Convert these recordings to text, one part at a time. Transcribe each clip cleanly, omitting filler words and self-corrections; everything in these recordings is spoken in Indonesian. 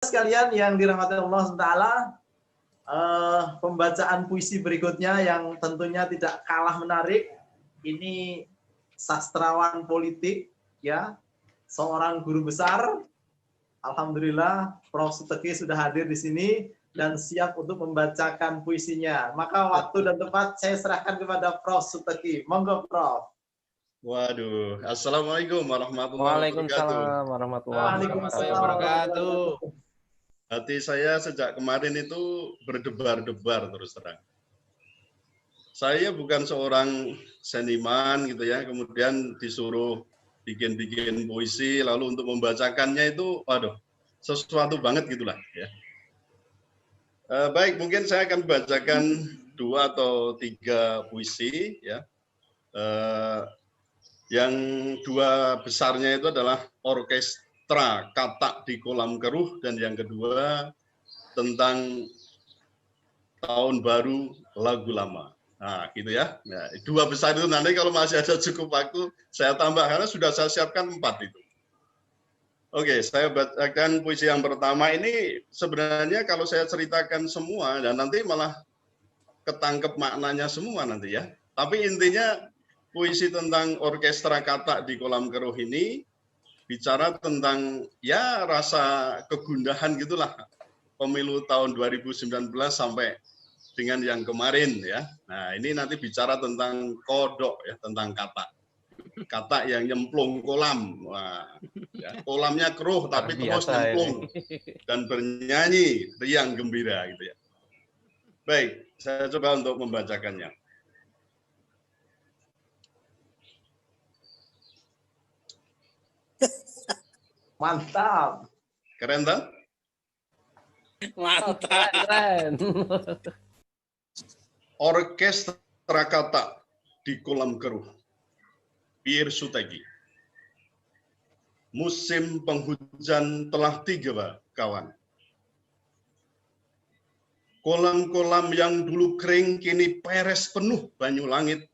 Sekalian yang dirahmati Allah SWT, pembacaan puisi berikutnya yang tentunya tidak kalah menarik. Ini sastrawan politik, ya, seorang guru besar. Alhamdulillah, Prof. Suteki sudah hadir di sini dan siap untuk membacakan puisinya. Maka waktu dan tempat saya serahkan kepada Prof. Suteki. Monggo, Prof. Waduh, assalamualaikum warahmatullahi wabarakatuh. Waalaikumsalam warahmatullahi wabarakatuh. Hati saya sejak kemarin itu berdebar-debar terus terang. Saya bukan seorang seniman gitu ya, kemudian disuruh bikin-bikin puisi, lalu untuk membacakannya itu, waduh, sesuatu banget gitulah ya. Baik, mungkin saya akan bacakan 2 atau 3 puisi ya. Yang 2 besarnya itu adalah Orkestra Katak di Kolam Keruh, dan yang kedua tentang Tahun Baru Lagu Lama. Nah, gitu ya. Nah, 2 besar itu nanti kalau masih ada cukup waktu, saya tambah, karena sudah saya siapkan 4 itu. Oke, saya bacakan puisi yang pertama. Ini sebenarnya kalau saya ceritakan semua, dan nanti malah ketangkep maknanya semua nanti ya. Tapi intinya, puisi tentang Orkestra Katak di Kolam Keruh ini bicara tentang ya rasa kegundahan gitulah pemilu tahun 2019 sampai dengan yang kemarin ya. Nah, ini nanti bicara tentang kodok ya, tentang katak. Katak yang nyemplung kolam. Wah, ya, kolamnya keruh tapi terus nyemplung dan bernyanyi riang gembira gitu ya. Baik, saya coba untuk membacakannya. Mantap. Keren tak? Mantap. Keren. Orkestra Katak di Kolam Keruh. Pierre Suteki. Musim penghujan telah tiba, kawan. Kolam-kolam yang dulu kering kini peres penuh banyu langit.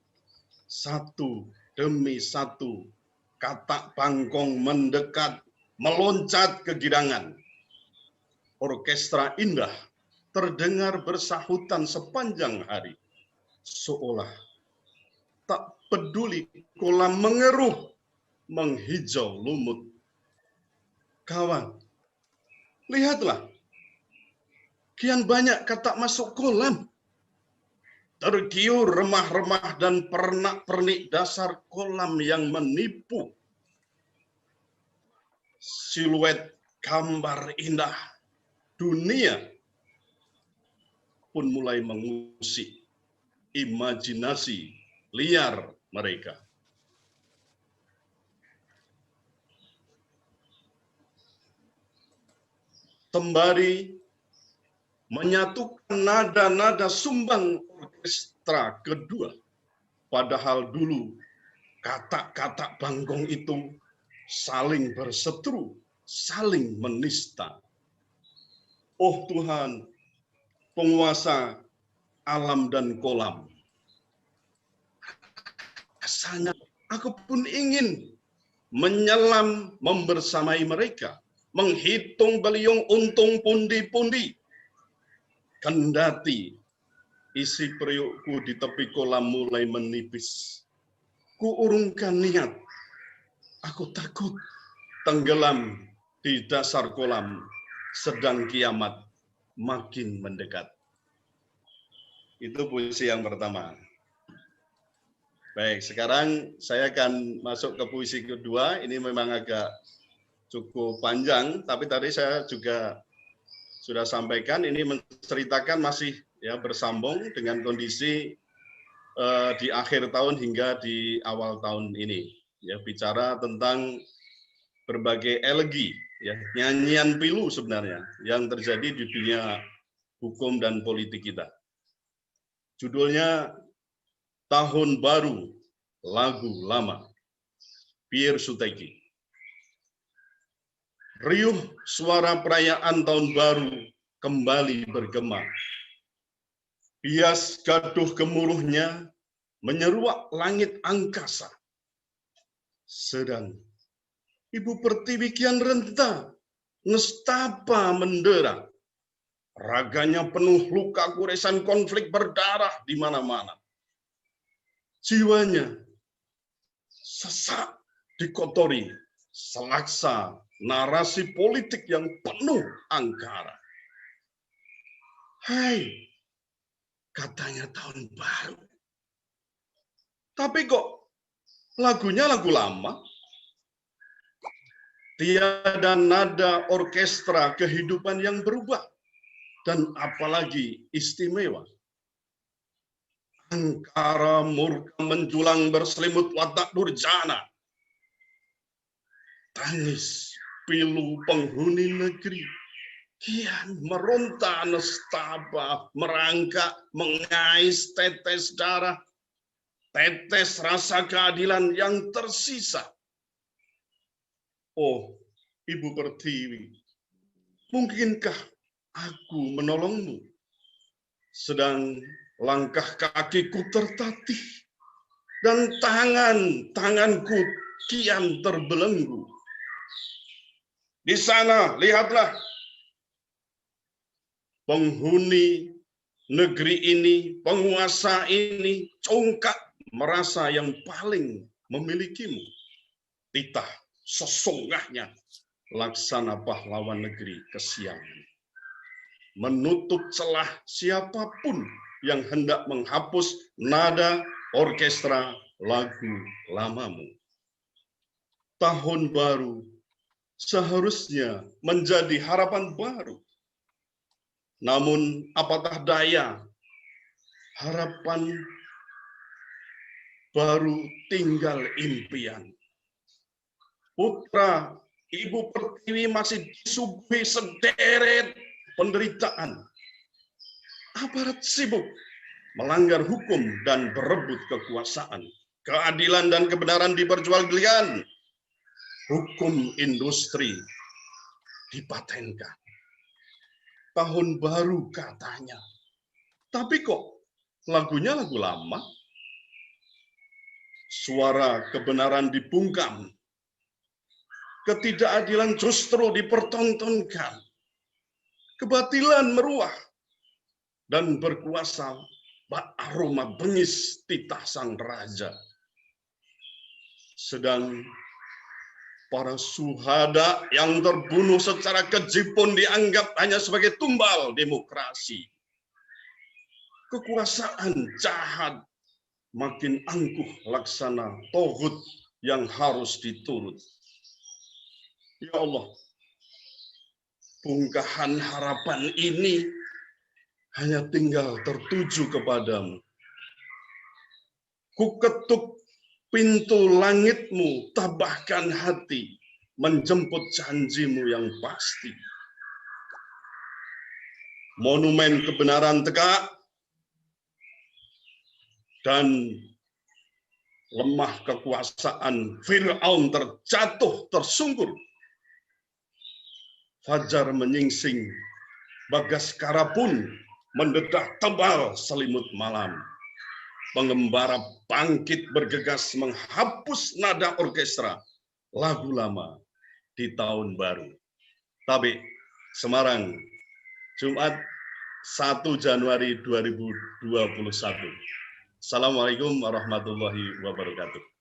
Satu demi satu katak bangkong mendekat, meloncat ke girangan. Orkestra indah terdengar bersahutan sepanjang hari. Seolah tak peduli kolam mengeruh, menghijau lumut. Kawan, lihatlah, kian banyak katak masuk kolam. Tergiur remah-remah dan pernak-pernik dasar kolam yang menipu. Siluet gambar indah dunia pun mulai mengusik imajinasi liar mereka. Sembari menyatukan nada-nada sumbang orkestra kedua, padahal dulu katak-katak bangkong itu saling berseteru, saling menista. Oh Tuhan, penguasa alam dan kolam, rasanya aku pun ingin menyelam membersamai mereka, menghitung beliung untung pundi-pundi. Kendati isi periukku di tepi kolam mulai menipis, kuurungkan niat. Aku takut tenggelam di dasar kolam, sedang kiamat makin mendekat. Itu puisi yang pertama. Baik, sekarang saya akan masuk ke puisi kedua. Ini memang agak cukup panjang, tapi tadi saya juga sudah sampaikan, ini menceritakan masih ya bersambung dengan kondisi di akhir tahun hingga di awal tahun ini. Ya, bicara tentang berbagai elegi, ya, nyanyian pilu sebenarnya yang terjadi di dunia hukum dan politik kita. Judulnya Tahun Baru Lagu Lama, Pierre Suteki. Riuh suara perayaan tahun baru kembali bergema. Bias gaduh gemuruhnya menyeruak langit angkasa. Sedang Ibu Pertiwi kian renta nestapa mendera. Raganya penuh luka kuresan konflik berdarah di mana-mana. Jiwanya sesak dikotori selaksa narasi politik yang penuh angkara. Hai, katanya tahun baru. Tapi kok lagunya lagu lama? Tiada nada orkestra kehidupan yang berubah. Dan apalagi istimewa. Angkara murka menjulang berselimut watak durjana. Tangis pilu penghuni negeri. Kian meronta nestapa, merangkak, mengais tetes darah. Tetes rasa keadilan yang tersisa. Oh, Ibu Pertiwi, mungkinkah aku menolongmu? Sedang langkah kakiku tertatih dan tanganku kian terbelenggu. Di sana, lihatlah, penghuni negeri ini, penguasa ini, congkak merasa yang paling memilikimu. Titah sesungguhnya laksana pahlawan negeri kesiangan. Menutup celah siapapun yang hendak menghapus nada orkestra lagu lamamu. Tahun baru seharusnya menjadi harapan baru. Namun apatah daya, harapan baru tinggal impian. Putra Ibu Pertiwi masih disuguhi sederet penderitaan. Aparat sibuk melanggar hukum dan berebut kekuasaan. Keadilan dan kebenaran diperjualbelikan. Hukum industri dipatenkan. Tahun baru katanya. Tapi kok lagunya lagu lama? Suara kebenaran dibungkam. Ketidakadilan justru dipertontonkan. Kebatilan meruah dan berkuasa bak aroma bengis titah sang raja. Sedang para suhada yang terbunuh secara keji pun dianggap hanya sebagai tumbal demokrasi. Kekuasaan jahat makin angkuh laksana tohut yang harus diturut. Ya Allah, bungkahan harapan ini hanya tinggal tertuju kepadamu. Ku ketuk pintu langitmu, tabahkan hati, menjemput janjimu yang pasti. Monumen kebenaran tegak, dan lemah kekuasaan Fir'aun terjatuh tersungkur. Fajar menyingsing, Bagaskara pun mendedah tebal selimut malam. Pengembara bangkit bergegas menghapus nada orkestra lagu lama di tahun baru. Tabik, Semarang, Jumat 1 Januari 2021. Assalamualaikum warahmatullahi wabarakatuh.